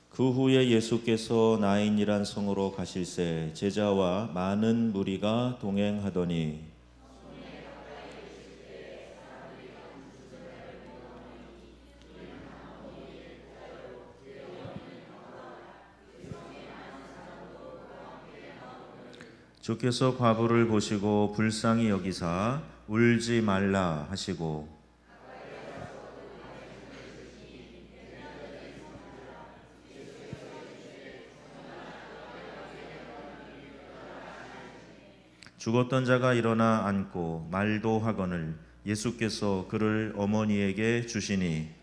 그 후에 예수께서 나인이란 성으로 가실새 제자와 많은 무리가 동행하더니 주께서 과부를 보시고 불쌍히 여기사 울지 말라 하시고 죽었던 자가 일어나 앉고 말도 하거늘 예수께서 그를 어머니에게 주시니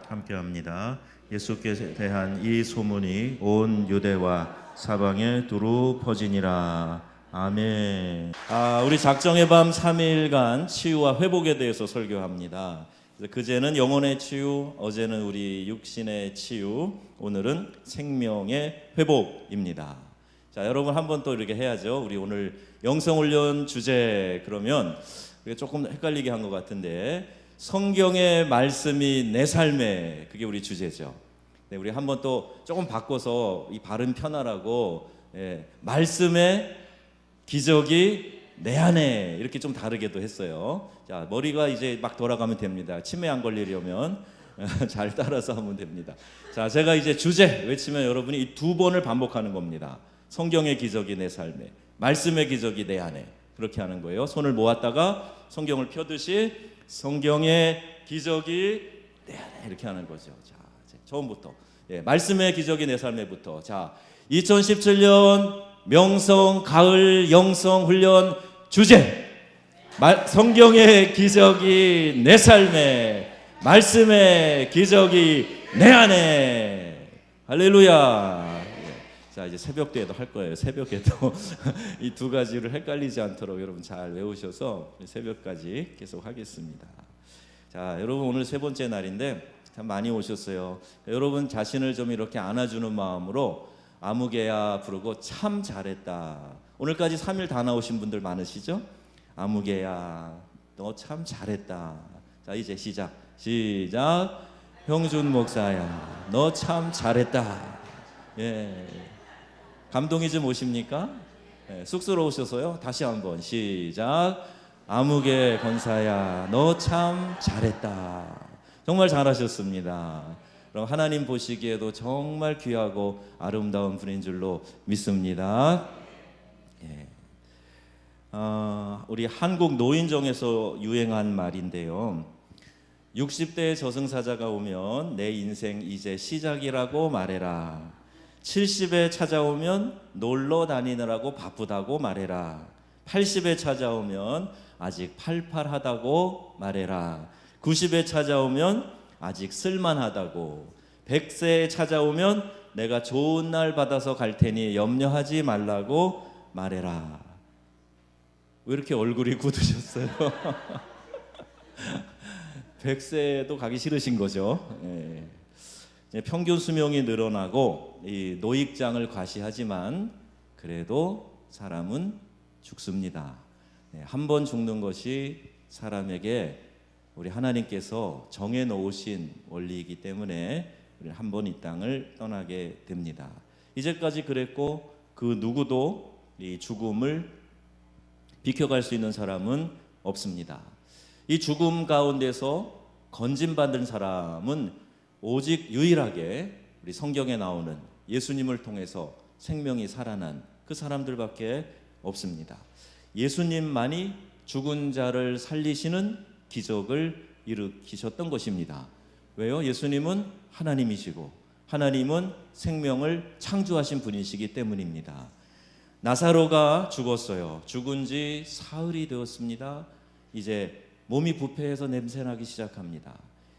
함께합니다. 예수께 대한 이 소문이 온 유대와 사방에 두루 퍼지니라. 아멘. 우리 작정의 밤 3일간 치유와 회복에 대해서 설교합니다. 그제는 영혼의 치유, 어제는 우리 육신의 치유, 오늘은 생명의 회복입니다. 자, 여러분 한번 또 이렇게 해야죠. 우리 오늘 영성훈련 주제 그러면 조금 헷갈리게 한 것 같은데 성경의 말씀이 내 삶에 그게 우리 주제죠. 네, 우리 한번 또 조금 바꿔서 이 발음 편하라고 말씀의 기적이 내 안에 이렇게 좀 다르게도 했어요. 자, 머리가 이제 막 돌아가면 됩니다. 치매 안 걸리려면 잘 따라서 하면 됩니다. 자, 제가 이제 주제 외치면 여러분이 이 두 번을 반복하는 겁니다. 성경의 기적이 내 삶에, 말씀의 기적이 내 안에, 그렇게 하는 거예요. 손을 모았다가 성경을 펴듯이 성경의 기적이 내 안에 이렇게 하는 거죠. 자, 처음부터 말씀의 기적이 내 삶에부터. 자, 2017년 명성 가을 영성 훈련 주제 성경의 기적이 내 삶에, 말씀의 기적이 내 안에. 할렐루야. 자, 이제 새벽때에도 할 거예요. 새벽에도 이 두 가지를 헷갈리지 않도록 여러분 잘 외우셔서 새벽까지 계속 하겠습니다. 자, 여러분 오늘 세 번째 날인데 참 많이 오셨어요. 여러분 자신을 좀 이렇게 안아주는 마음으로 아무개야 부르고 참 잘했다. 오늘까지 3일 다 나오신 분들 많으시죠? 아무개야 너 참 잘했다. 자, 이제 시작. 형준 목사야 너 참 잘했다. 감동이 좀 오십니까? 쑥스러우셔서요? 다시 한번 시작. 아무개 권사야 너 참 잘했다. 정말 잘하셨습니다. 그럼 하나님 보시기에도 정말 귀하고 아름다운 분인 줄로 믿습니다. 우리 한국 노인정에서 유행한 말인데요, 60대의 저승사자가 오면 내 인생 이제 시작이라고 말해라. 70에 찾아오면 놀러 다니느라고 바쁘다고 말해라. 80에 찾아오면 아직 팔팔하다고 말해라. 90에 찾아오면 아직 쓸만하다고. 100세에 찾아오면 내가 좋은 날 받아서 갈 테니 염려하지 말라고 말해라. 왜 이렇게 얼굴이 굳으셨어요? 100세도 가기 싫으신 거죠. 평균 수명이 늘어나고 이 노익장을 과시하지만 그래도 사람은 죽습니다. 한 번 죽는 것이 사람에게 우리 하나님께서 정해 놓으신 원리이기 때문에 한 번 이 땅을 떠나게 됩니다. 이제까지 그랬고 그 누구도 이 죽음을 비켜갈 수 있는 사람은 없습니다. 이 죽음 가운데서 건진받은 사람은 오직 유일하게 우리 성경에 나오는 예수님을 통해서 생명이 살아난 그 사람들밖에 없습니다. 예수님만이 죽은 자를 살리시는 기적을 일으키셨던 것입니다. 왜요? 예수님은 하나님이시고 하나님은 생명을 창조하신 분이시기 때문입니다. 나사로가 죽었어요. 죽은 지 사흘이 되었습니다. 이제 몸이 부패해서 냄새나기 시작합니다.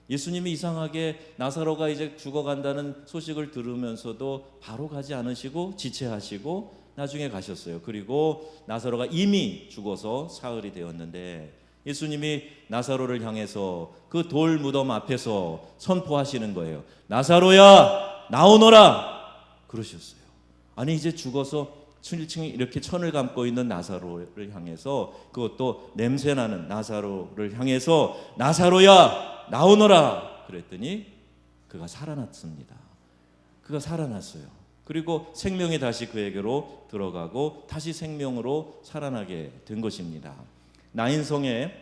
예수님이 이상하게 나사로가 이제 죽어간다는 소식을 들으면서도 바로 가지 않으시고 지체하시고 나중에 가셨어요. 그리고 나사로가 이미 죽어서 사흘이 되었는데 예수님이 나사로를 향해서 그 돌 무덤 앞에서 선포하시는 거예요. 나사로야 나오너라 그러셨어요. 아니 이제 죽어서 7층에 이렇게 천을 감고 있는 나사로를 향해서, 그것도 냄새나는 나사로를 향해서 나사로야 나오너라 그랬더니 그가 살아났습니다. 그가 살아났어요. 그리고 생명이 다시 그에게로 들어가고 다시 생명으로 살아나게 된 것입니다. 나인성에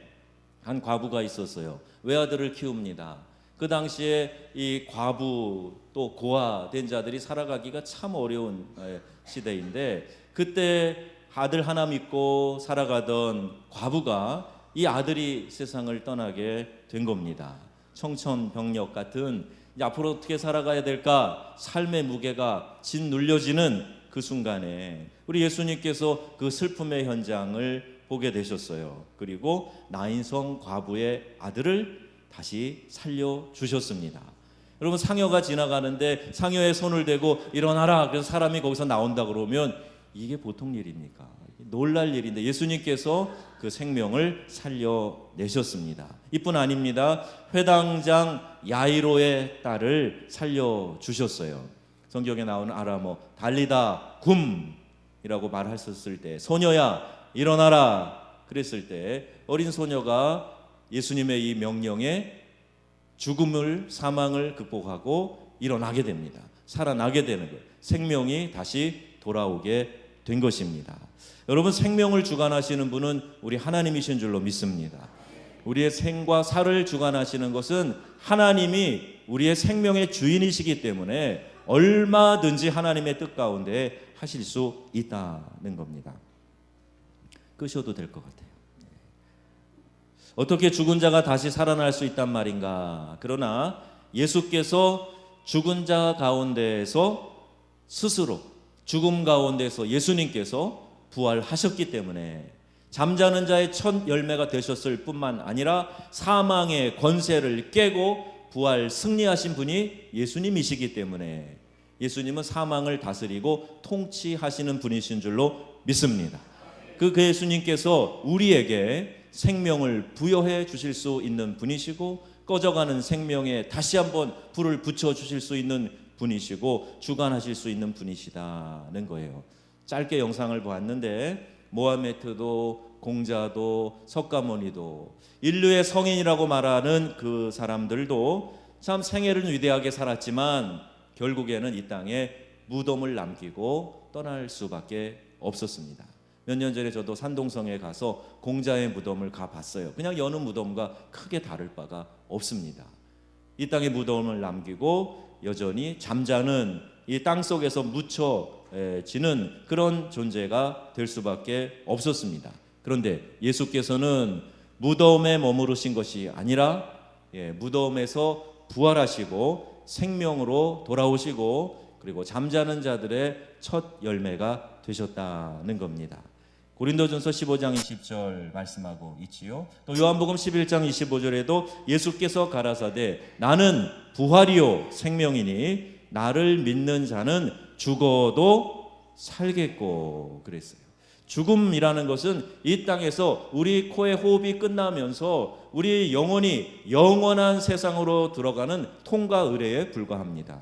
한 과부가 있었어요. 외아들을 키웁니다. 그 당시에 이 과부 또 고아된 자들이 살아가기가 참 어려운 시대인데, 그때 아들 하나 믿고 살아가던 과부가 이 아들이 세상을 떠나게 된 겁니다. 청천벽력 같은 이제 앞으로 어떻게 살아가야 될까 삶의 무게가 짓눌려지는 그 순간에 우리 예수님께서 그 슬픔의 현장을 보게 되셨어요. 그리고 나인성 과부의 아들을 다시 살려주셨습니다. 여러분, 상여가 지나가는데 상여의 손을 대고 일어나라, 그래서 사람이 거기서 나온다 그러면 이게 보통 일입니까? 놀랄 일인데 예수님께서 그 생명을 살려내셨습니다. 이뿐 아닙니다. 회당장 야이로의 딸을 살려주셨어요. 성경에 나오는 아람어 달리다 굼이라고 말하셨을 때, 소녀야 일어나라 그랬을 때 어린 소녀가 예수님의 이 명령에 죽음을, 사망을 극복하고 일어나게 됩니다. 살아나게 되는 거예요. 생명이 다시 돌아오게 된 것입니다. 여러분, 생명을 주관하시는 분은 우리 하나님이신 줄로 믿습니다. 우리의 생과 살을 주관하시는 것은 하나님이 우리의 생명의 주인이시기 때문에 얼마든지 하나님의 뜻 가운데 하실 수 있다는 겁니다. 끄셔도 될 것 같아요. 어떻게 죽은 자가 다시 살아날 수 있단 말인가? 그러나 예수께서 죽은 자 가운데에서 스스로 죽음 가운데서 예수님께서 부활하셨기 때문에 잠자는 자의 첫 열매가 되셨을 뿐만 아니라 사망의 권세를 깨고 부활 승리하신 분이 예수님이시기 때문에 예수님은 사망을 다스리고 통치하시는 분이신 줄로 믿습니다. 그 예수님께서 우리에게 생명을 부여해 주실 수 있는 분이시고, 꺼져가는 생명에 다시 한번 불을 붙여 주실 수 있는 분이시고, 주관하실 수 있는 분이시다는 거예요. 짧게 영상을 보았는데 모하메트도 공자도 석가모니도 인류의 성인이라고 말하는 그 사람들도 참 생애를 위대하게 살았지만 결국에는 이 땅에 무덤을 남기고 떠날 수밖에 없었습니다. 몇 년 전에 저도 산동성에 가서 공자의 무덤을 가봤어요. 그냥 여느 무덤과 크게 다를 바가 없습니다. 이 땅에 무덤을 남기고 여전히 잠자는 이 땅 속에서 묻혀지는 그런 존재가 될 수밖에 없었습니다. 그런데 예수께서는 무덤에 머무르신 것이 아니라 무덤에서 부활하시고 생명으로 돌아오시고, 그리고 잠자는 자들의 첫 열매가 되셨다는 겁니다. 고린도전서 15장 20절 말씀하고 있지요. 또 요한복음 11장 25절에도 예수께서 가라사대 나는 부활이요 생명이니 나를 믿는 자는 죽어도 살겠고 그랬어요. 죽음이라는 것은 이 땅에서 우리 코의 호흡이 끝나면서 우리 영혼이 영원한 세상으로 들어가는 통과 의례에 불과합니다.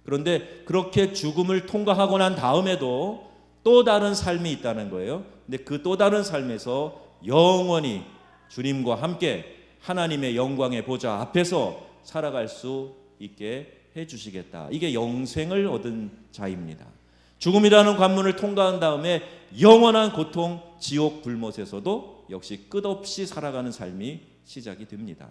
그런데 그렇게 죽음을 통과하고 난 다음에도 또 다른 삶이 있다는 거예요. 근데 그 또 다른 삶에서 영원히 주님과 함께 하나님의 영광의 보좌 앞에서 살아갈 수 있게 해주시겠다. 이게 영생을 얻은 자입니다. 죽음이라는 관문을 통과한 다음에 영원한 고통, 지옥 불못에서도 역시 끝없이 살아가는 삶이 시작이 됩니다.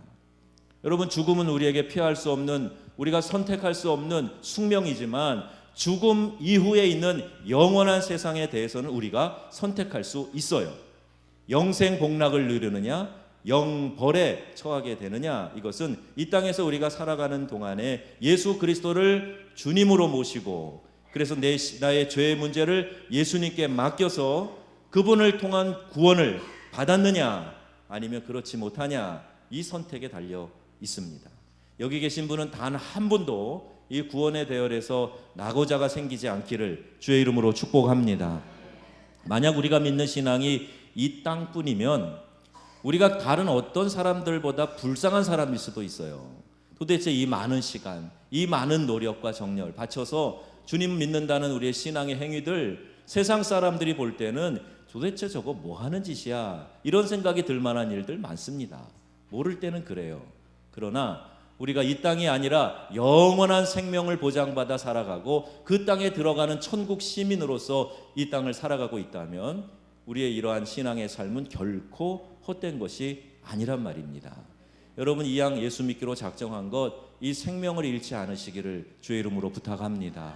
여러분, 죽음은 우리에게 피할 수 없는, 우리가 선택할 수 없는 숙명이지만 죽음 이후에 있는 영원한 세상에 대해서는 우리가 선택할 수 있어요. 영생 복락을 누리느냐, 영벌에 처하게 되느냐, 이것은 이 땅에서 우리가 살아가는 동안에 예수 그리스도를 주님으로 모시고, 그래서 나의 죄의 문제를 예수님께 맡겨서 그분을 통한 구원을 받았느냐, 아니면 그렇지 못하냐, 이 선택에 달려 있습니다. 여기 계신 분은 단 한 분도 이 구원의 대열에서 낙오자가 생기지 않기를 주의 이름으로 축복합니다. 만약 우리가 믿는 신앙이 이 땅뿐이면 우리가 다른 어떤 사람들보다 불쌍한 사람일 수도 있어요. 도대체 이 많은 시간, 이 많은 노력과 정열 바쳐서 주님 믿는다는 우리의 신앙의 행위들 세상 사람들이 볼 때는 도대체 저거 뭐 하는 짓이야, 이런 생각이 들 만한 일들 많습니다. 모를 때는 그래요. 그러나 우리가 이 땅이 아니라 영원한 생명을 보장받아 살아가고 그 땅에 들어가는 천국 시민으로서 이 땅을 살아가고 있다면 우리의 이러한 신앙의 삶은 결코 헛된 것이 아니란 말입니다. 여러분, 이 양 예수 믿기로 작정한 것, 이 생명을 잃지 않으시기를 주의 이름으로 부탁합니다.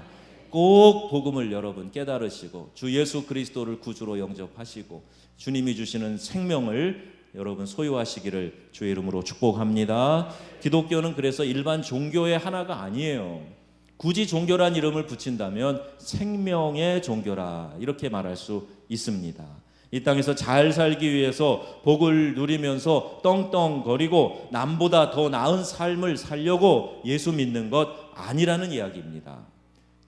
꼭 복음을 여러분 깨달으시고 주 예수 그리스도를 구주로 영접하시고 주님이 주시는 생명을 여러분 소유하시기를 주의 이름으로 축복합니다. 기독교는 그래서 일반 종교의 하나가 아니에요. 굳이 종교란 이름을 붙인다면 생명의 종교라, 이렇게 말할 수 있습니다. 이 땅에서 잘 살기 위해서 복을 누리면서 떵떵거리고 남보다 더 나은 삶을 살려고 예수 믿는 것 아니라는 이야기입니다.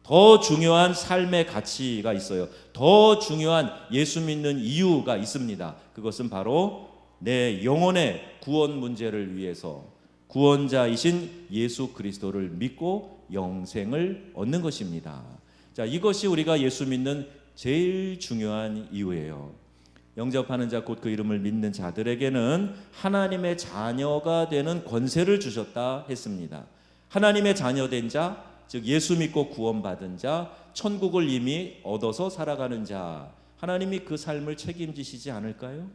더 중요한 삶의 가치가 있어요. 더 중요한 예수 믿는 이유가 있습니다. 그것은 바로 내 영혼의 구원 문제를 위해서 구원자이신 예수 그리스도를 믿고 영생을 얻는 것입니다. 자, 이것이 우리가 예수 믿는 제일 중요한 이유예요. 영접하는 자 곧 그 이름을 믿는 자들에게는 하나님의 자녀가 되는 권세를 주셨다 했습니다. 하나님의 자녀된 자, 즉 예수 믿고 구원받은 자, 천국을 이미 얻어서 살아가는 자, 하나님이 그 삶을 책임지시지 않을까요?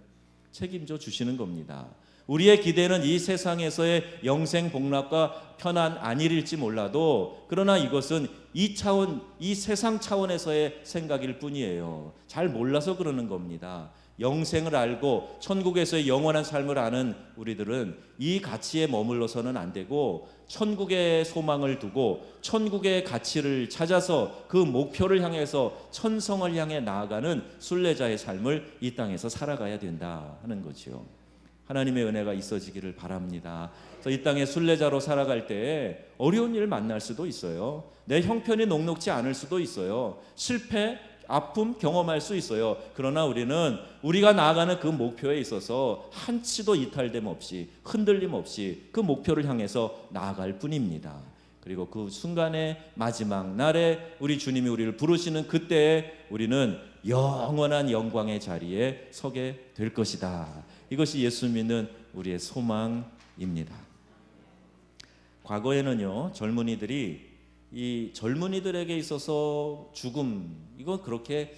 책임져 주시는 겁니다. 우리의 기대는 이 세상에서의 영생 복락과 편안 안일일지 몰라도, 그러나 이것은 이 세상 차원에서의 생각일 뿐이에요. 잘 몰라서 그러는 겁니다. 영생을 알고 천국에서의 영원한 삶을 아는 우리들은 이 가치에 머물러서는 안 되고 천국의 소망을 두고 천국의 가치를 찾아서 그 목표를 향해서 천성을 향해 나아가는 순례자의 삶을 이 땅에서 살아가야 된다 하는 거죠. 하나님의 은혜가 있어지기를 바랍니다. 그래서 이 땅에 순례자로 살아갈 때 어려운 일 만날 수도 있어요. 내 형편이 녹록지 않을 수도 있어요. 실패, 아픔 경험할 수 있어요. 그러나 우리는 우리가 나아가는 그 목표에 있어서 한치도 이탈됨 없이 흔들림 없이 그 목표를 향해서 나아갈 뿐입니다. 그리고 그 순간의 마지막 날에 우리 주님이 우리를 부르시는 그때에 우리는 영원한 영광의 자리에 서게 될 것이다. 이것이 예수 믿는 우리의 소망입니다. 과거에는요, 이 젊은이들에게 있어서 죽음, 이건 그렇게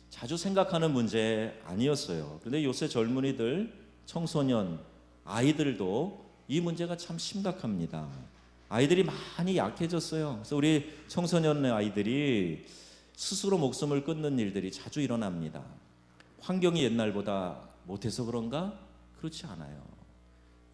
자주 생각하는 문제 아니었어요. 그런데 요새 젊은이들, 청소년, 아이들도 이 문제가 참 심각합니다. 아이들이 많이 약해졌어요. 그래서 우리 청소년 아이들이 스스로 목숨을 끊는 일들이 자주 일어납니다. 환경이 옛날보다 못해서 그런가? 그렇지 않아요.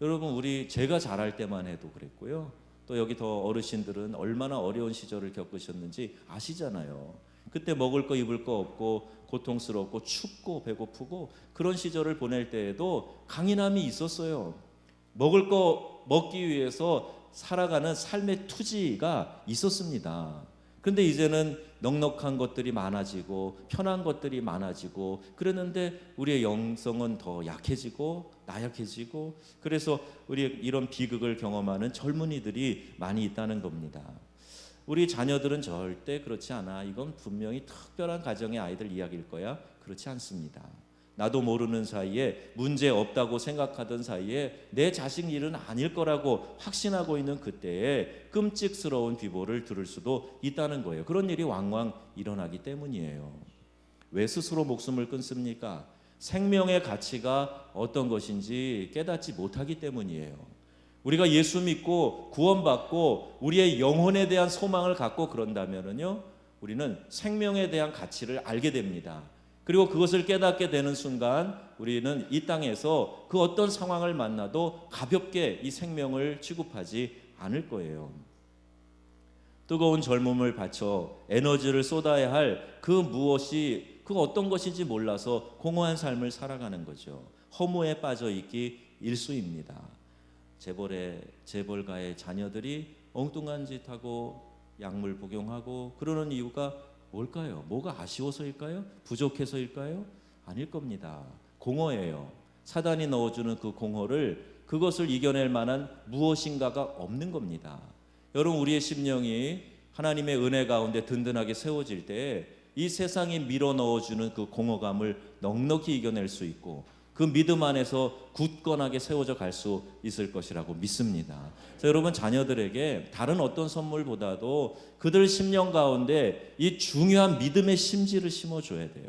여러분, 제가 자랄 때만 해도 그랬고요. 또 여기 더 어르신들은 얼마나 어려운 시절을 겪으셨는지 아시잖아요. 그때 먹을 거 입을 거 없고 고통스럽고 춥고 배고프고 그런 시절을 보낼 때에도 강인함이 있었어요. 먹을 거 먹기 위해서 살아가는 삶의 투지가 있었습니다. 그런데 이제는 넉넉한 것들이 많아지고 편한 것들이 많아지고 그랬는데 우리의 영성은 더 약해지고 나약해지고, 그래서 우리 이런 비극을 경험하는 젊은이들이 많이 있다는 겁니다. 우리 자녀들은 절대 그렇지 않아. 이건 분명히 특별한 가정의 아이들 이야기일 거야. 그렇지 않습니다. 나도 모르는 사이에 문제 없다고 생각하던 사이에 내 자식 일은 아닐 거라고 확신하고 있는 그때에 끔찍스러운 비보를 들을 수도 있다는 거예요. 그런 일이 왕왕 일어나기 때문이에요. 왜 스스로 목숨을 끊습니까? 생명의 가치가 어떤 것인지 깨닫지 못하기 때문이에요. 우리가 예수 믿고 구원받고 우리의 영혼에 대한 소망을 갖고 그런다면요, 우리는 생명에 대한 가치를 알게 됩니다. 그리고 그것을 깨닫게 되는 순간 우리는 이 땅에서 그 어떤 상황을 만나도 가볍게 이 생명을 취급하지 않을 거예요. 뜨거운 젊음을 바쳐 에너지를 쏟아야 할 그 어떤 것인지 몰라서 공허한 삶을 살아가는 거죠. 허무에 빠져 있기 일쑤입니다. 재벌가의 자녀들이 엉뚱한 짓 하고 약물 복용하고 그러는 이유가 뭘까요? 뭐가 아쉬워서일까요? 부족해서일까요? 아닐 겁니다. 공허예요. 사단이 넣어주는 그 공허를, 그것을 이겨낼 만한 무엇인가가 없는 겁니다. 여러분, 우리의 심령이 하나님의 은혜 가운데 든든하게 세워질 때 이 세상이 밀어 넣어주는 그 공허감을 넉넉히 이겨낼 수 있고 그 믿음 안에서 굳건하게 세워져 갈 수 있을 것이라고 믿습니다. 그래서 여러분 자녀들에게 다른 어떤 선물보다도 그들 심령 가운데 이 중요한 믿음의 심지를 심어줘야 돼요.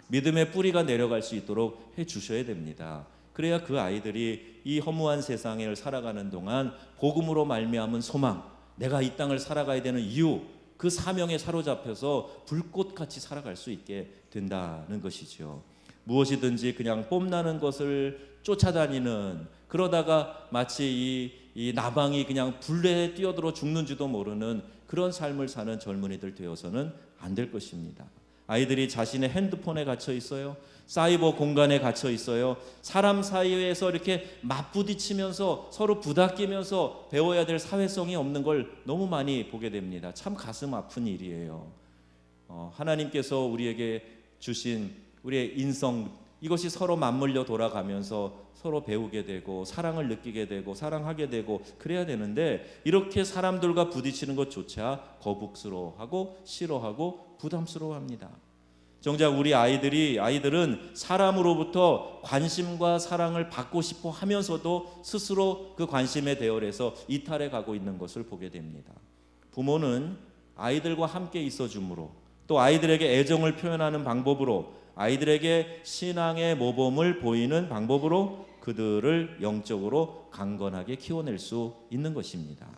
믿음의 뿌리가 내려갈 수 있도록 해주셔야 됩니다. 그래야 그 아이들이 이 허무한 세상을 살아가는 동안 복음으로 말미암은 소망, 내가 이 땅을 살아가야 되는 이유, 그 사명에 사로잡혀서 불꽃같이 살아갈 수 있게 된다는 것이죠. 무엇이든지 그냥 뽐나는 것을 쫓아다니는, 그러다가 마치 이 나방이 그냥 불에 뛰어들어 죽는지도 모르는 그런 삶을 사는 젊은이들 되어서는 안 될 것입니다. 아이들이 자신의 핸드폰에 갇혀 있어요. 사이버 공간에 갇혀 있어요. 사람 사이에서 이렇게 맞부딪히면서 서로 부닥끼면서 배워야 될 사회성이 없는 걸 너무 많이 보게 됩니다. 참 가슴 아픈 일이에요. 하나님께서 우리에게 주신 우리의 인성, 이것이 서로 맞물려 돌아가면서 서로 배우게 되고 사랑을 느끼게 되고 사랑하게 되고 그래야 되는데, 이렇게 사람들과 부딪히는 것조차 거북스러워하고 싫어하고 부담스러워합니다. 정작 우리 아이들은 사람으로부터 관심과 사랑을 받고 싶어 하면서도 스스로 그 관심에 대열해서 이탈해 가고 있는 것을 보게 됩니다. 부모는 아이들과 함께 있어 줌으로, 또 아이들에게 애정을 표현하는 방법으로, 아이들에게 신앙의 모범을 보이는 방법으로 그들을 영적으로 강건하게 키워낼 수 있는 것입니다.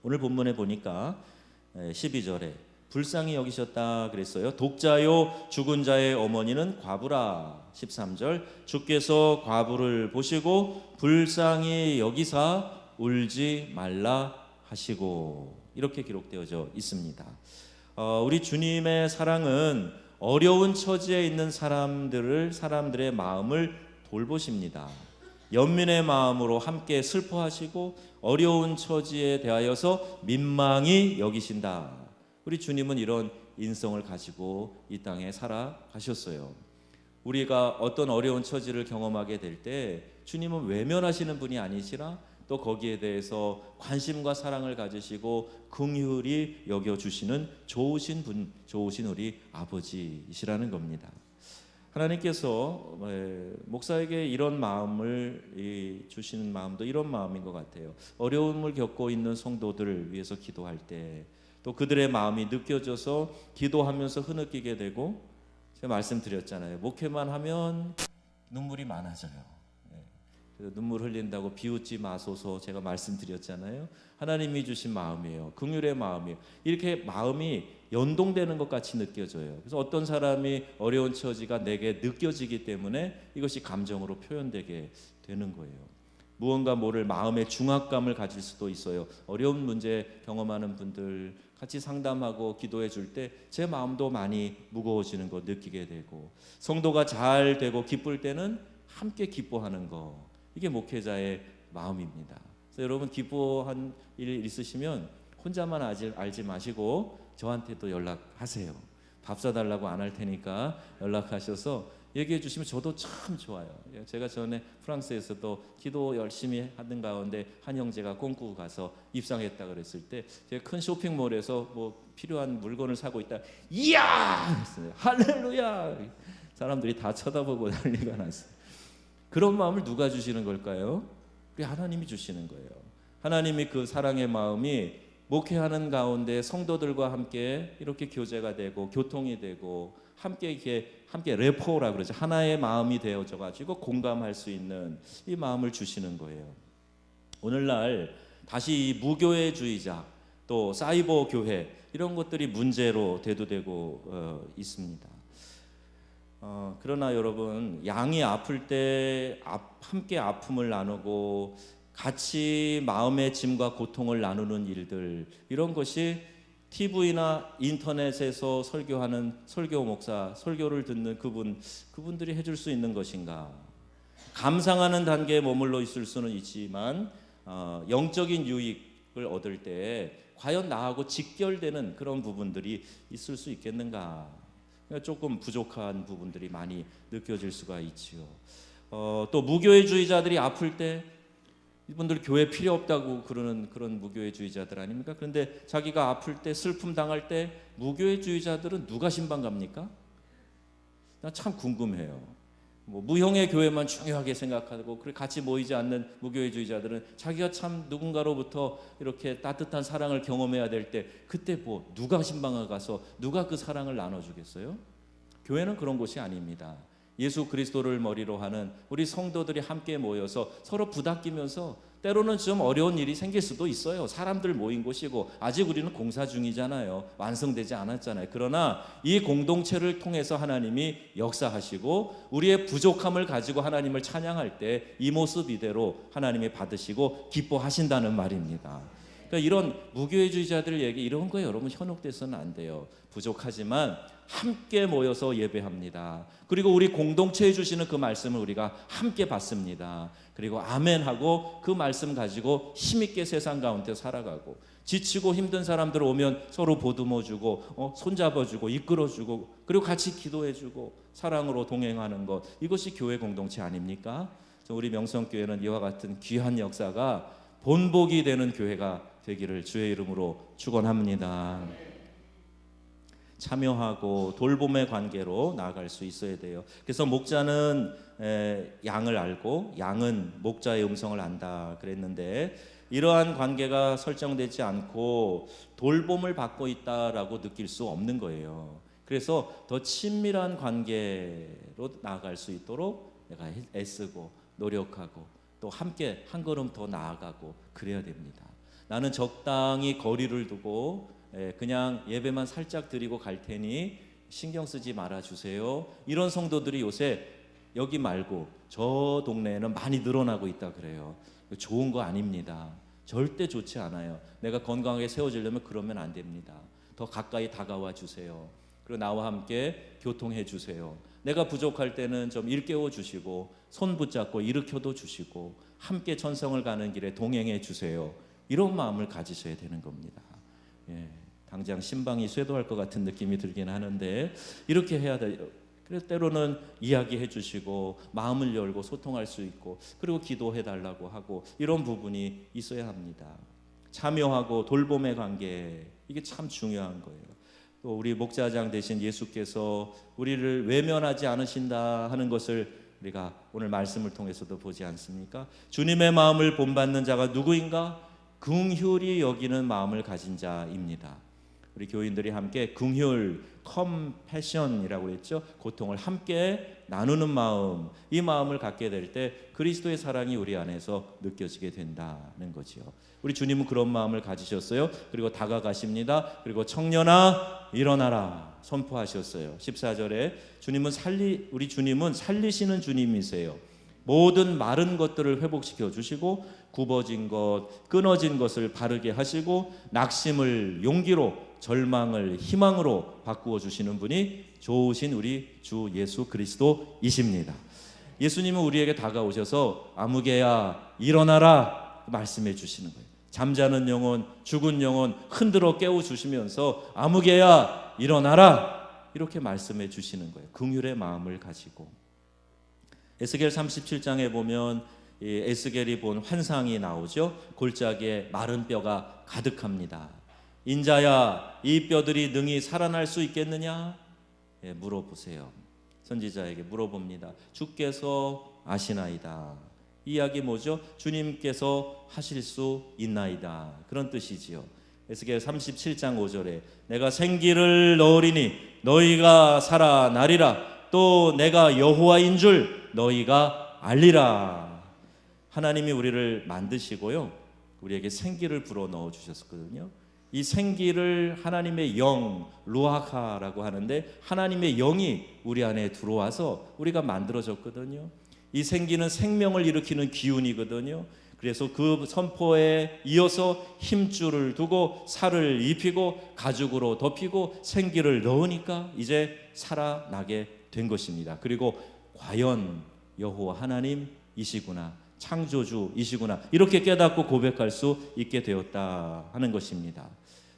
오늘 본문에 보니까 12절에 불쌍히 여기셨다 그랬어요. 독자요 죽은 자의 어머니는 과부라. 13절 주께서 과부를 보시고 불쌍히 여기사 울지 말라 하시고, 이렇게 기록되어져 있습니다. 우리 주님의 사랑은 어려운 처지에 있는 사람들의 마음을 돌보십니다. 연민의 마음으로 함께 슬퍼하시고 어려운 처지에 대하여서 민망히 여기신다. 우리 주님은 이런 인성을 가지고 이 땅에 살아가셨어요. 우리가 어떤 어려운 처지를 경험하게 될 때 주님은 외면하시는 분이 아니시라, 또 거기에 대해서 관심과 사랑을 가지시고 긍휼히 여겨주시는 좋으신 분, 좋으신 우리 아버지이시라는 겁니다. 하나님께서 목사에게 이런 마음을 주시는 마음도 이런 마음인 것 같아요. 어려움을 겪고 있는 성도들을 위해서 기도할 때, 또 그들의 마음이 느껴져서 기도하면서 흐느끼게 되고, 제가 말씀드렸잖아요. 목회만 하면 눈물이 많아져요. 눈물 흘린다고 비웃지 마소서 제가 말씀드렸잖아요. 하나님이 주신 마음이에요. 긍휼의 마음이에요. 이렇게 마음이 연동되는 것 같이 느껴져요. 그래서 어떤 사람이 어려운 처지가 내게 느껴지기 때문에 이것이 감정으로 표현되게 되는 거예요. 무언가 모를 마음의 중압감을 가질 수도 있어요. 어려운 문제 경험하는 분들 같이 상담하고 기도해 줄 때 제 마음도 많이 무거워지는 거 느끼게 되고, 성도가 잘 되고 기쁠 때는 함께 기뻐하는 거, 이게 목회자의 마음입니다. 그래서 여러분 기뻐한 일 있으시면 혼자만 알지 마시고 저한테도 연락하세요. 밥 사달라고 안 할 테니까 연락하셔서 얘기해 주시면 저도 참 좋아요. 제가 전에 프랑스에서도 기도 열심히 하는 가운데 한 형제가 꿈꾸고 가서 입상했다 그랬을 때 제가 큰 쇼핑몰에서 뭐 필요한 물건을 사고 있다, 이야! 했어요. 할렐루야! 사람들이 다 쳐다보고 난리가 났어요. 그런 마음을 누가 주시는 걸까요? 우리 하나님이 주시는 거예요. 하나님이 그 사랑의 마음이 목회하는 가운데 성도들과 함께 이렇게 교제가 되고 교통이 되고 함께 레포라 그러죠. 하나의 마음이 되어져 가지고 공감할 수 있는 이 마음을 주시는 거예요. 오늘날 다시 이 무교회주의자, 또 사이버 교회, 이런 것들이 문제로 대두되고 있습니다. 그러나 여러분, 양이 아플 때 함께 아픔을 나누고 같이 마음의 짐과 고통을 나누는 일들, 이런 것이 TV나 인터넷에서 설교하는 설교 목사, 설교를 듣는 그분들이 해줄 수 있는 것인가? 감상하는 단계에 머물러 있을 수는 있지만 영적인 유익을 얻을 때 과연 나하고 직결되는 그런 부분들이 있을 수 있겠는가? 조금 부족한 부분들이 많이 느껴질 수가 있지요. 또 무교회주의자들이 아플 때 이분들 교회 필요 없다고 그러는 그런 무교회주의자들 아닙니까? 그런데 자기가 아플 때, 슬픔 당할 때 무교회주의자들은 누가 신방 갑니까? 나 참 궁금해요. 뭐 무형의 교회만 중요하게 생각하고 그래 같이 모이지 않는 무교회주의자들은 자기가 참 누군가로부터 이렇게 따뜻한 사랑을 경험해야 될 때 그때 뭐 누가 신방을 가서 누가 그 사랑을 나눠주겠어요? 교회는 그런 곳이 아닙니다. 예수 그리스도를 머리로 하는 우리 성도들이 함께 모여서 서로 부닥이면서 때로는 좀 어려운 일이 생길 수도 있어요. 사람들 모인 곳이고 아직 우리는 공사 중이잖아요. 완성되지 않았잖아요. 그러나 이 공동체를 통해서 하나님이 역사하시고 우리의 부족함을 가지고 하나님을 찬양할 때 이 모습 이대로 하나님이 받으시고 기뻐하신다는 말입니다. 그러니까 이런 무교회주의자들 얘기 이런 거에 여러분 현혹돼서는 안 돼요. 부족하지만 함께 모여서 예배합니다. 그리고 우리 공동체에 주시는 그 말씀을 우리가 함께 받습니다. 그리고 아멘하고 그 말씀 가지고 힘있게 세상 가운데 살아가고 지치고 힘든 사람들 오면 서로 보듬어주고 손잡아주고 이끌어주고 그리고 같이 기도해주고 사랑으로 동행하는 것, 이것이 교회 공동체 아닙니까? 우리 명성교회는 이와 같은 귀한 역사가 본보기 되는 교회가 되기를 주의 이름으로 축원합니다. 참여하고 돌봄의 관계로 나아갈 수 있어야 돼요. 그래서 목자는 양을 알고 양은 목자의 음성을 안다 그랬는데, 이러한 관계가 설정되지 않고 돌봄을 받고 있다라고 느낄 수 없는 거예요. 그래서 더 친밀한 관계로 나아갈 수 있도록 내가 애쓰고 노력하고 또 함께 한 걸음 더 나아가고 그래야 됩니다. 나는 적당히 거리를 두고 그냥 예배만 살짝 드리고 갈 테니 신경 쓰지 말아주세요. 이런 성도들이 요새 여기 말고 저 동네에는 많이 늘어나고 있다 그래요. 좋은 거 아닙니다. 절대 좋지 않아요. 내가 건강하게 세워지려면 그러면 안 됩니다. 더 가까이 다가와 주세요. 그리고 나와 함께 교통해 주세요. 내가 부족할 때는 좀 일깨워 주시고 손 붙잡고 일으켜도 주시고 함께 천성을 가는 길에 동행해 주세요. 이런 마음을 가지셔야 되는 겁니다. 당장 신방이 쇄도할 것 같은 느낌이 들긴 하는데 이렇게 해야 돼요. 그래서 때로는 이야기해 주시고 마음을 열고 소통할 수 있고 그리고 기도해 달라고 하고 이런 부분이 있어야 합니다. 참여하고 돌봄의 관계, 이게 참 중요한 거예요. 또 우리 목자장 되신 예수께서 우리를 외면하지 않으신다 하는 것을 우리가 오늘 말씀을 통해서도 보지 않습니까? 주님의 마음을 본받는 자가 누구인가? 긍휼히 여기는 마음을 가진 자입니다. 우리 교인들이 함께 긍휼, 컴패션이라고 했죠. 고통을 함께 나누는 마음, 이 마음을 갖게 될 때 그리스도의 사랑이 우리 안에서 느껴지게 된다는 거지요. 우리 주님은 그런 마음을 가지셨어요. 그리고 다가가십니다. 그리고 청년아 일어나라 선포하셨어요. 14절에 우리 주님은 살리시는 주님이세요. 모든 마른 것들을 회복시켜 주시고 굽어진 것, 끊어진 것을 바르게 하시고 낙심을 용기로, 절망을 희망으로 바꾸어 주시는 분이 좋으신 우리 주 예수 그리스도이십니다. 예수님은 우리에게 다가오셔서 아무개야 일어나라 말씀해 주시는 거예요. 잠자는 영혼, 죽은 영혼 흔들어 깨워 주시면서 아무개야 일어나라 이렇게 말씀해 주시는 거예요. 긍휼의 마음을 가지고. 에스겔 37장에 보면 이 에스겔이 본 환상이 나오죠. 골짜기에 마른 뼈가 가득합니다. 인자야, 이 뼈들이 능히 살아날 수 있겠느냐? 물어보세요. 선지자에게 물어봅니다. 주께서 아시나이다. 이 이야기 뭐죠? 주님께서 하실 수 있나이다. 그런 뜻이지요. 에스겔 37장 5절에 내가 생기를 넣으리니 너희가 살아나리라. 또 내가 여호와인 줄 너희가 알리라. 하나님이 우리를 만드시고요, 우리에게 생기를 불어 넣어 주셨거든요. 이 생기를 하나님의 영, 루아카라고 하는데 하나님의 영이 우리 안에 들어와서 우리가 만들어졌거든요. 이 생기는 생명을 일으키는 기운이거든요. 그래서 그 선포에 이어서 힘줄을 두고 살을 입히고 가죽으로 덮이고 생기를 넣으니까 이제 살아나게 된 것입니다. 그리고 과연 여호와 하나님이시구나, 창조주이시구나, 이렇게 깨닫고 고백할 수 있게 되었다 하는 것입니다.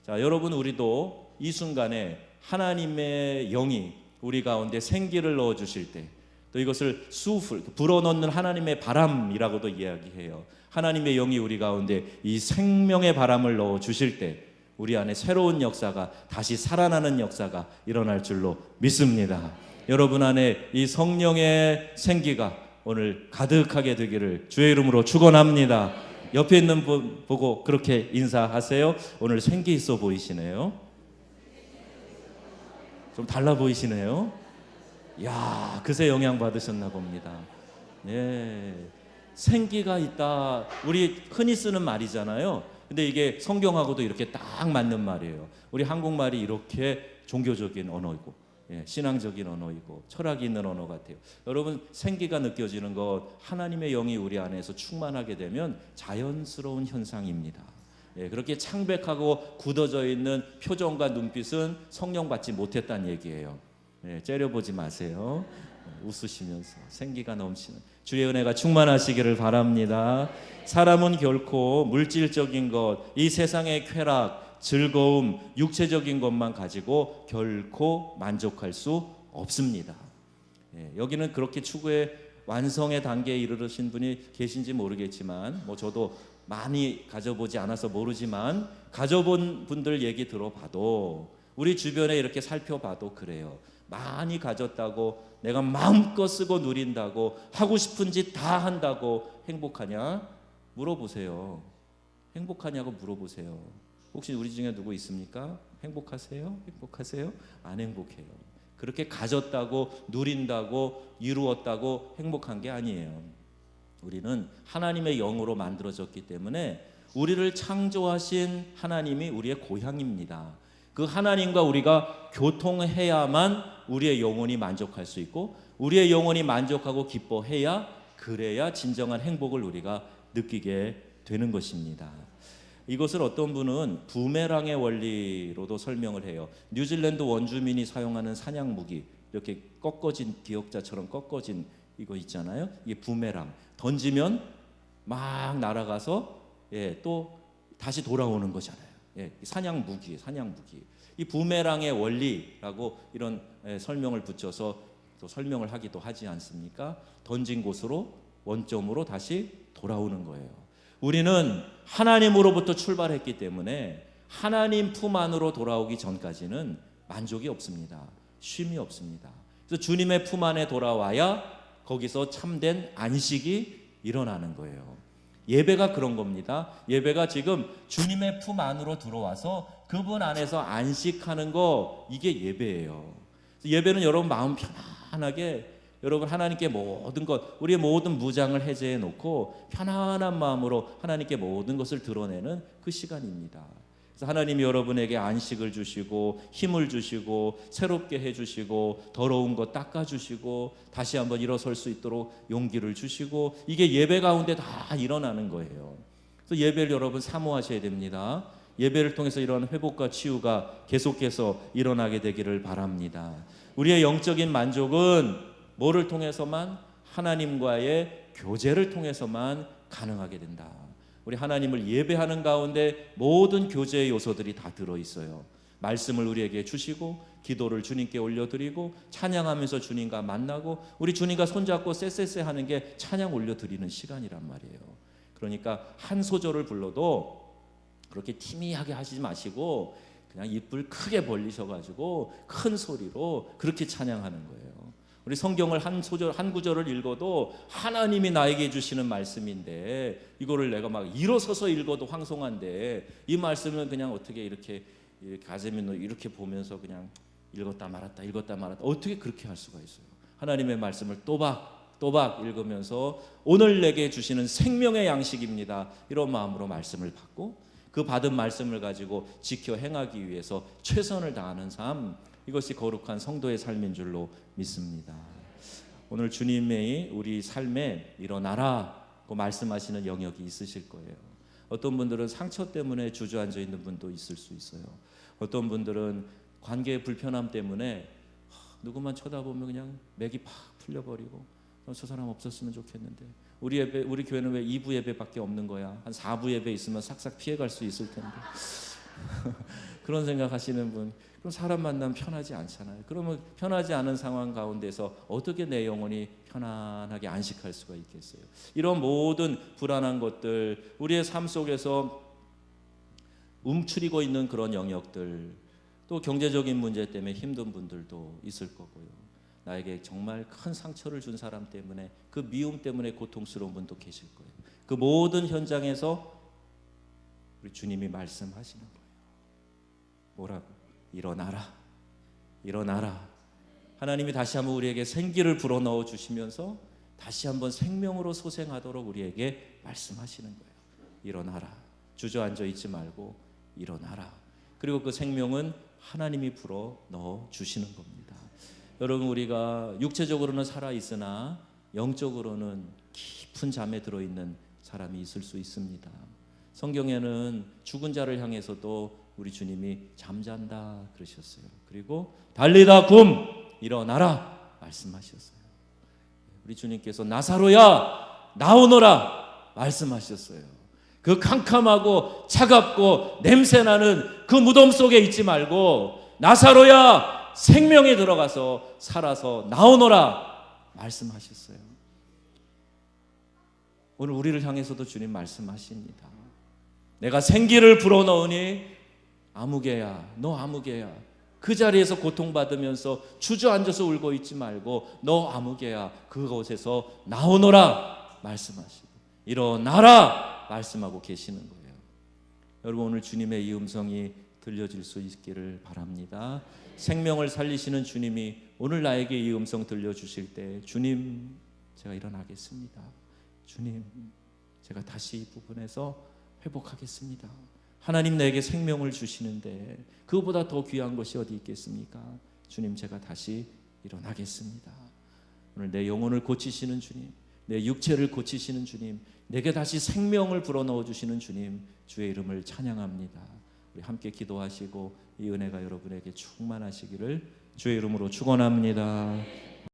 자, 여러분, 우리도 이 순간에 하나님의 영이 우리 가운데 생기를 넣어 주실 때, 또 이것을 수풀, 불어넣는 하나님의 바람이라고도 이야기해요. 하나님의 영이 우리 가운데 이 생명의 바람을 넣어 주실 때 우리 안에 새로운 역사가, 다시 살아나는 역사가 일어날 줄로 믿습니다. 여러분 안에 이 성령의 생기가 오늘 가득하게 되기를 주의 이름으로 축원합니다. 옆에 있는 분 보고 그렇게 인사하세요. 오늘 생기 있어 보이시네요. 좀 달라 보이시네요. 야, 그새 영향 받으셨나 봅니다. 네, 생기가 있다. 우리 흔히 쓰는 말이잖아요. 근데 이게 성경하고도 이렇게 딱 맞는 말이에요. 우리 한국말이 이렇게 종교적인 언어이고, 신앙적인 언어이고, 철학이 있는 언어 같아요. 여러분, 생기가 느껴지는 것, 하나님의 영이 우리 안에서 충만하게 되면 자연스러운 현상입니다. 그렇게 창백하고 굳어져 있는 표정과 눈빛은 성령 받지 못했다는 얘기예요. 째려보지 마세요. 웃으시면서 생기가 넘치는 주의 은혜가 충만하시기를 바랍니다. 사람은 결코 물질적인 것, 이 세상의 쾌락, 즐거움, 육체적인 것만 가지고 결코 만족할 수 없습니다. 여기는 그렇게 추구의 완성의 단계에 이르르신 분이 계신지 모르겠지만, 저도 많이 가져보지 않아서 모르지만 가져본 분들 얘기 들어봐도, 우리 주변에 이렇게 살펴봐도 그래요. 많이 가졌다고, 내가 마음껏 쓰고 누린다고, 하고 싶은 짓 다 한다고 행복하냐? 물어보세요. 행복하냐고 물어보세요. 혹시 우리 중에 누구 있습니까? 행복하세요? 행복하세요? 안 행복해요. 그렇게 가졌다고, 누린다고, 이루었다고 행복한 게 아니에요. 우리는 하나님의 영으로 만들어졌기 때문에 우리를 창조하신 하나님이 우리의 고향입니다. 그 하나님과 우리가 교통해야만 우리의 영혼이 만족할 수 있고, 우리의 영혼이 만족하고 기뻐해야, 그래야 진정한 행복을 우리가 느끼게 되는 것입니다. 이것을 어떤 분은 부메랑의 원리로도 설명을 해요. 뉴질랜드 원주민이 사용하는 사냥 무기, 이렇게 꺾어진 기역자처럼 꺾어진 이거 있잖아요. 이게 부메랑. 던지면 막 날아가서 또 다시 돌아오는 거잖아요. 사냥 무기. 이 부메랑의 원리라고 이런 설명을 붙여서 또 설명을 하기도 하지 않습니까? 던진 곳으로, 원점으로 다시 돌아오는 거예요. 우리는 하나님으로부터 출발했기 때문에 하나님 품 안으로 돌아오기 전까지는 만족이 없습니다. 쉼이 없습니다. 그래서 주님의 품 안에 돌아와야 거기서 참된 안식이 일어나는 거예요. 예배가 그런 겁니다. 예배가 지금 주님의 품 안으로 들어와서 그분 안에서 안식하는 거, 이게 예배예요. 예배는 여러분 마음 편안하게, 여러분 하나님께 모든 것, 우리의 모든 무장을 해제해 놓고 편안한 마음으로 하나님께 모든 것을 드러내는 그 시간입니다. 그래서 하나님이 여러분에게 안식을 주시고, 힘을 주시고, 새롭게 해주시고, 더러운 것 닦아주시고, 다시 한번 일어설 수 있도록 용기를 주시고, 이게 예배 가운데 다 일어나는 거예요. 그래서 예배를 여러분 사모하셔야 됩니다. 예배를 통해서 이런 회복과 치유가 계속해서 일어나게 되기를 바랍니다. 우리의 영적인 만족은 뭐를 통해서만? 하나님과의 교제를 통해서만 가능하게 된다. 우리 하나님을 예배하는 가운데 모든 교제의 요소들이 다 들어있어요. 말씀을 우리에게 주시고, 기도를 주님께 올려드리고, 찬양하면서 주님과 만나고, 우리 주님과 손잡고 쎄쎄쎄 하는 게 찬양 올려드리는 시간이란 말이에요. 그러니까 한 소절을 불러도 그렇게 티미하게 하시지 마시고 그냥 입을 크게 벌리셔가지고 큰 소리로 그렇게 찬양하는 거예요. 우리 성경을 한 소절, 한 구절을 읽어도 하나님이 나에게 주시는 말씀인데, 이거를 내가 막 일어서서 읽어도 황송한데, 이 말씀은 그냥 어떻게 이렇게 가재미노 이렇게 보면서 그냥 읽었다 말았다 어떻게 그렇게 할 수가 있어요? 하나님의 말씀을 또박 읽으면서 오늘 내게 주시는 생명의 양식입니다, 이런 마음으로 말씀을 받고, 그 받은 말씀을 가지고 지켜 행하기 위해서 최선을 다하는 삶, 이것이 거룩한 성도의 삶인 줄로 믿습니다. 오늘 주님의 우리 삶에 일어나라고 말씀하시는 영역이 있으실 거예요. 어떤 분들은 상처 때문에 주저앉아 있는 분도 있을 수 있어요. 어떤 분들은 관계의 불편함 때문에 누구만 쳐다보면 그냥 맥이 팍 풀려버리고, 저 사람 없었으면 좋겠는데, 우리 예배, 우리 교회는 왜 2부 예배밖에 없는 거야? 한 4부 예배 있으면 싹싹 피해갈 수 있을 텐데. 그런 생각하시는 분, 그럼 사람 만나면 편하지 않잖아요. 그러면 편하지 않은 상황 가운데서 어떻게 내 영혼이 편안하게 안식할 수가 있겠어요? 이런 모든 불안한 것들, 우리의 삶 속에서 움츠리고 있는 그런 영역들, 또 경제적인 문제 때문에 힘든 분들도 있을 거고요. 나에게 정말 큰 상처를 준 사람 때문에, 그 미움 때문에 고통스러운 분도 계실 거예요. 그 모든 현장에서 우리 주님이 말씀하시는 거예요. 뭐라고? 일어나라, 일어나라. 하나님이 다시 한번 우리에게 생기를 불어넣어 주시면서 다시 한번 생명으로 소생하도록 우리에게 말씀하시는 거예요. 일어나라, 주저앉아 있지 말고 일어나라. 그리고 그 생명은 하나님이 불어넣어 주시는 겁니다. 여러분, 우리가 육체적으로는 살아있으나 영적으로는 깊은 잠에 들어있는 사람이 있을 수 있습니다. 성경에는 죽은 자를 향해서도 우리 주님이 잠잔다 그러셨어요. 그리고 달리다 굼 일어나라 말씀하셨어요. 우리 주님께서 나사로야 나오너라 말씀하셨어요. 그 캄캄하고 차갑고 냄새나는 그 무덤 속에 있지 말고 나사로야 생명에 들어가서 살아서 나오너라 말씀하셨어요. 오늘 우리를 향해서도 주님 말씀하십니다. 내가 생기를 불어넣으니 아무개야, 너 아무개야. 그 자리에서 고통받으면서 주저앉아서 울고 있지 말고 너 아무개야, 그곳에서 나오너라 말씀하시고 일어나라 말씀하고 계시는 거예요. 여러분, 오늘 주님의 이 음성이 들려질 수 있기를 바랍니다. 생명을 살리시는 주님이 오늘 나에게 이 음성 들려주실 때, 주님 제가 일어나겠습니다. 주님 제가 다시 이 부분에서 회복하겠습니다. 하나님 내게 생명을 주시는데 그보다 더 귀한 것이 어디 있겠습니까? 주님 제가 다시 일어나겠습니다. 오늘 내 영혼을 고치시는 주님, 내 육체를 고치시는 주님, 내게 다시 생명을 불어넣어 주시는 주님, 주의 이름을 찬양합니다. 우리 함께 기도하시고 이 은혜가 여러분에게 충만하시기를 주의 이름으로 축원합니다.